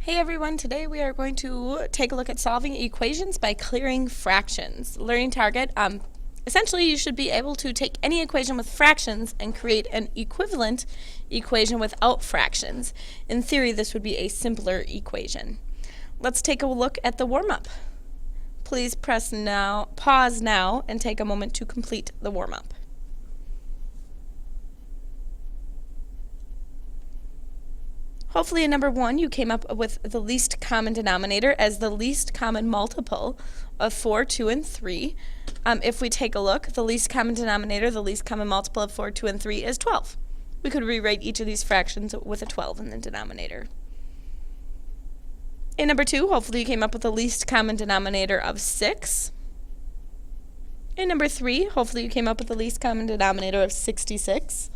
Hey everyone, today we are going to take a look at solving equations by clearing fractions. Learning target, essentially you should be able to take any equation with fractions and create an equivalent equation without fractions. In theory, this would be a simpler equation. Let's take a look at the warm-up. Please pause now, and take a moment to complete the warm-up. Hopefully in number 1 you came up with the least common denominator as the least common multiple of 4, 2, and 3. If we take a look, the least common denominator, the least common multiple of 4, 2, and 3 is 12. We could rewrite each of these fractions with a 12 in the denominator. In number 2, hopefully you came up with the least common denominator of 6. In number 3, hopefully you came up with the least common denominator of 66.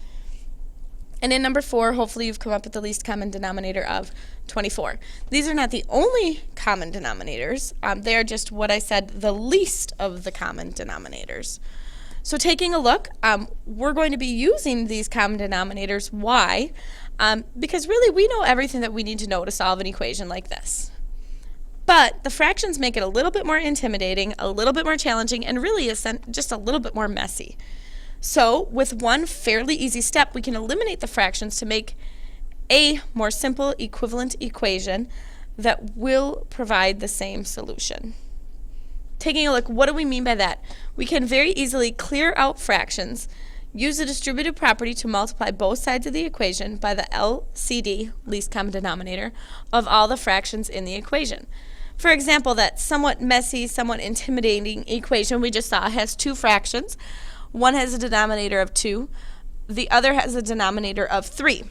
And in number 4, hopefully you've come up with the least common denominator of 24. These are not the only common denominators. They are just what I said, the least of the common denominators. So taking a look, we're going to be using these common denominators. Why? Because really we know everything that we need to know to solve an equation like this. But the fractions make it a little bit more intimidating, a little bit more challenging, and really just a little bit more messy. So with one fairly easy step, we can eliminate the fractions to make a more simple equivalent equation that will provide the same solution. Taking a look, what do we mean by that? We can very easily clear out fractions, use the distributive property to multiply both sides of the equation by the LCD, least common denominator, of all the fractions in the equation. For example, that somewhat messy, somewhat intimidating equation we just saw has two fractions. One has a denominator of 2, the other has a denominator of 3.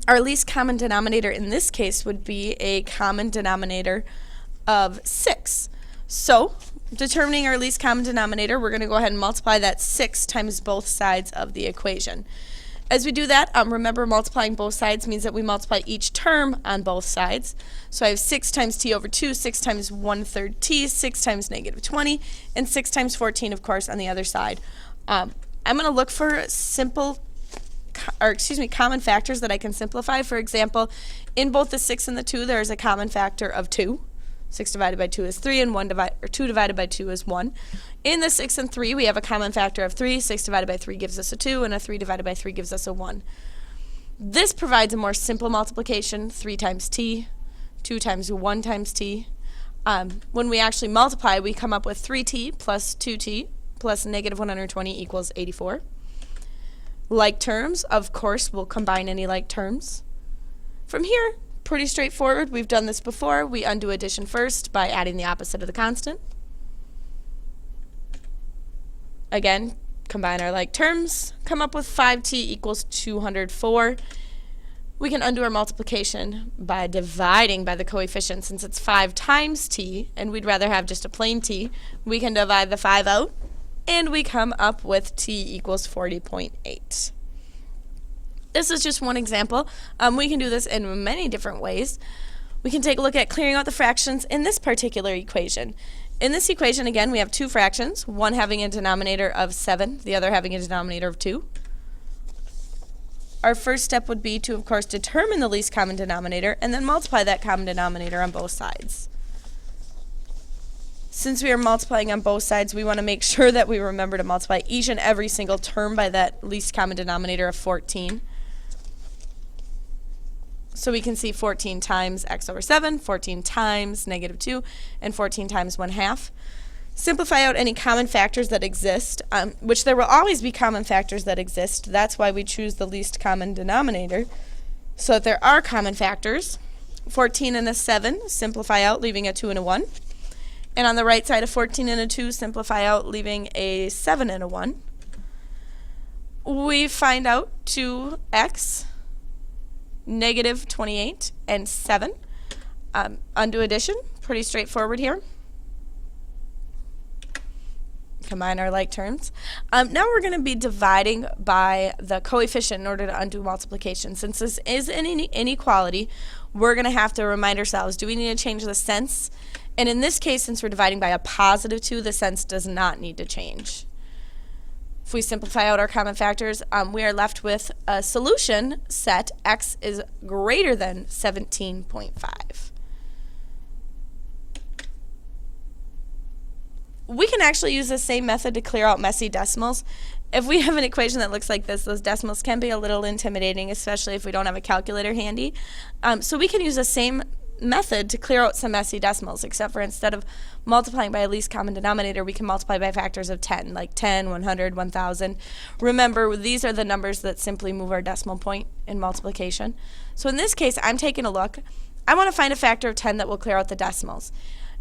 Our least common denominator in this case would be a common denominator of 6. So, determining our least common denominator, we're going to go ahead and multiply that 6 times both sides of the equation. As we do that, remember multiplying both sides means that we multiply each term on both sides. So I have 6 times t over 2, 6 times 1/3 t, 6 times negative 20, and 6 times 14, of course, on the other side. I'm going to look for common factors that I can simplify. For example, in both the 6 and the 2, there is a common factor of 2. 6 divided by 2 is 3, and 2 divided by 2 is 1. In the 6 and 3, we have a common factor of 3. 6 divided by 3 gives us a 2, and a 3 divided by 3 gives us a 1. This provides a more simple multiplication, 3 times t, 2 times 1 times t. When we actually multiply, we come up with 3t plus 2t plus negative 120 equals 84. Like terms, of course, we'll combine any like terms. From here, pretty straightforward. We've done this before. We undo addition first by adding the opposite of the constant. Again, combine our like terms, come up with 5t equals 204. We can undo our multiplication by dividing by the coefficient. Since it's 5 times t, and we'd rather have just a plain t, we can divide the 5 out, and we come up with t equals 40.8. This is just one example. We can do this in many different ways. We can take a look at clearing out the fractions in this particular equation. In this equation, again, we have two fractions, one having a denominator of 7, the other having a denominator of 2. Our first step would be to, of course, determine the least common denominator and then multiply that common denominator on both sides. Since we are multiplying on both sides, we want to make sure that we remember to multiply each and every single term by that least common denominator of 14. So we can see 14 times x over 7, 14 times negative 2, and 14 times 1/2. Simplify out any common factors that exist, which there will always be common factors that exist. That's why we choose the least common denominator. So that there are common factors. 14 and a 7 simplify out, leaving a 2 and a 1. And on the right side of 14 and a 2 simplify out, leaving a 7 and a 1. We find out 2x, negative 28, and 7. Undo addition, pretty straightforward here. Combine our like terms. Now we're going to be dividing by the coefficient in order to undo multiplication. Since this is an inequality, we're going to have to remind ourselves, do we need to change the sense? And in this case, since we're dividing by a positive 2, the sense does not need to change. If we simplify out our common factors, we are left with a solution set x is greater than 17.5. We can actually use the same method to clear out messy decimals. If we have an equation that looks like this, those decimals can be a little intimidating, especially if we don't have a calculator handy. So we can use the same method to clear out some messy decimals, except for instead of multiplying by a least common denominator, we can multiply by factors of 10, like 10, 100, 1,000. Remember, these are the numbers that simply move our decimal point in multiplication. So in this case, I'm taking a look. I want to find a factor of 10 that will clear out the decimals.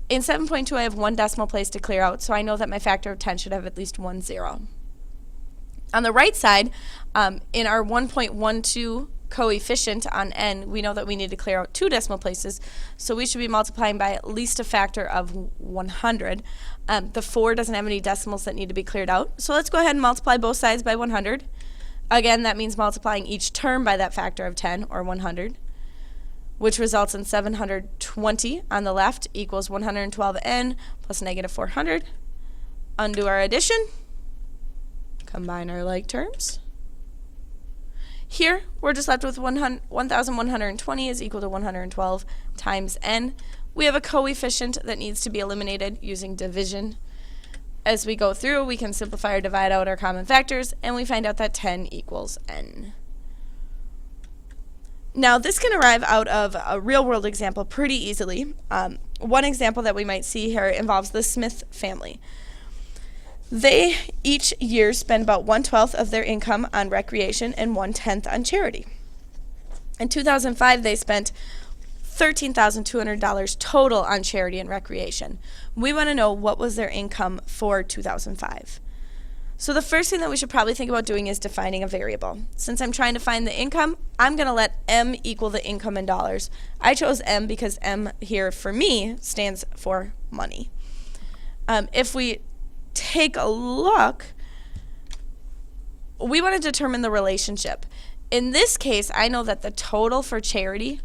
In 7.2, I have one decimal place to clear out, so I know that my factor of 10 should have at least one zero. On the right side, in our 1.12 coefficient on n, we know that we need to clear out two decimal places, so we should be multiplying by at least a factor of 100. The 4 doesn't have any decimals that need to be cleared out, so let's go ahead and multiply both sides by 100. Again, that means multiplying each term by that factor of 10, or 100, which results in 720 on the left equals 112n plus negative 400. Undo our addition. Combine our like terms. Here, we're just left with 1,120 is equal to 112 times n. We have a coefficient that needs to be eliminated using division. As we go through, we can simplify or divide out our common factors, and we find out that 10 equals n. Now, this can arrive out of a real-world example pretty easily. One example that we might see here involves the Smith family. They each year spend about 1/12 of their income on recreation and 1/10 on charity. In 2005, they spent $13,200 total on charity and recreation. We want to know what was their income for 2005. So the first thing that we should probably think about doing is defining a variable. Since I'm trying to find the income, I'm going to let M equal the income in dollars. I chose M because M here for me stands for money. If we take a look, we want to determine the relationship. In this case, I know that the total for charity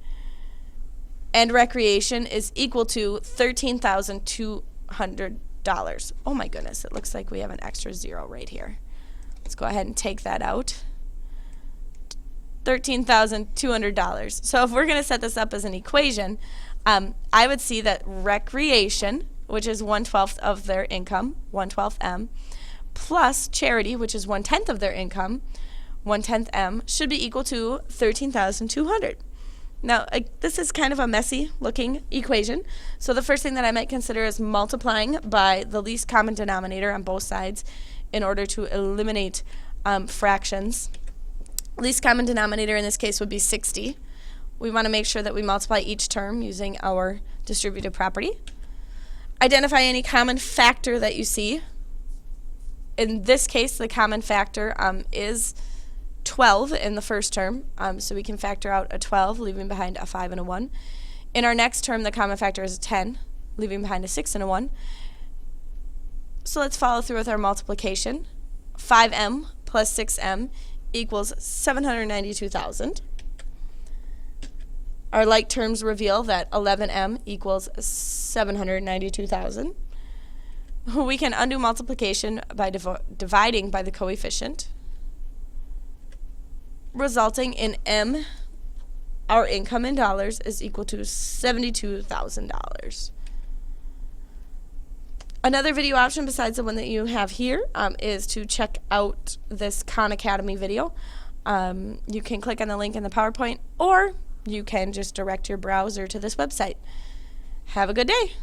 and recreation is equal to $13,200. Oh my goodness, it looks like we have an extra zero right here. Let's go ahead and take that out. $13,200. So if we're going to set this up as an equation, I would see that recreation, which is 1/12 of their income, 1/12 M, plus charity, which is 1/10 of their income, 1/10 M, should be equal to 13,200. Now, this is kind of a messy looking equation, so the first thing that I might consider is multiplying by the least common denominator on both sides in order to eliminate fractions. Least common denominator in this case would be 60. We want to make sure that we multiply each term using our distributive property. Identify any common factor that you see. In this case, the common factor is 12 in the first term, so we can factor out a 12, leaving behind a 5 and a 1. In our next term, the common factor is a 10, leaving behind a 6 and a 1. So let's follow through with our multiplication. 5m plus 6m equals 792,000. Our like terms reveal that 11m equals 792,000. We can undo multiplication by dividing by the coefficient, resulting in m, our income in dollars, is equal to $72,000. Another video option besides the one that you have here is to check out this Khan Academy video. You can click on the link in the PowerPoint, or you can just direct your browser to this website. Have a good day.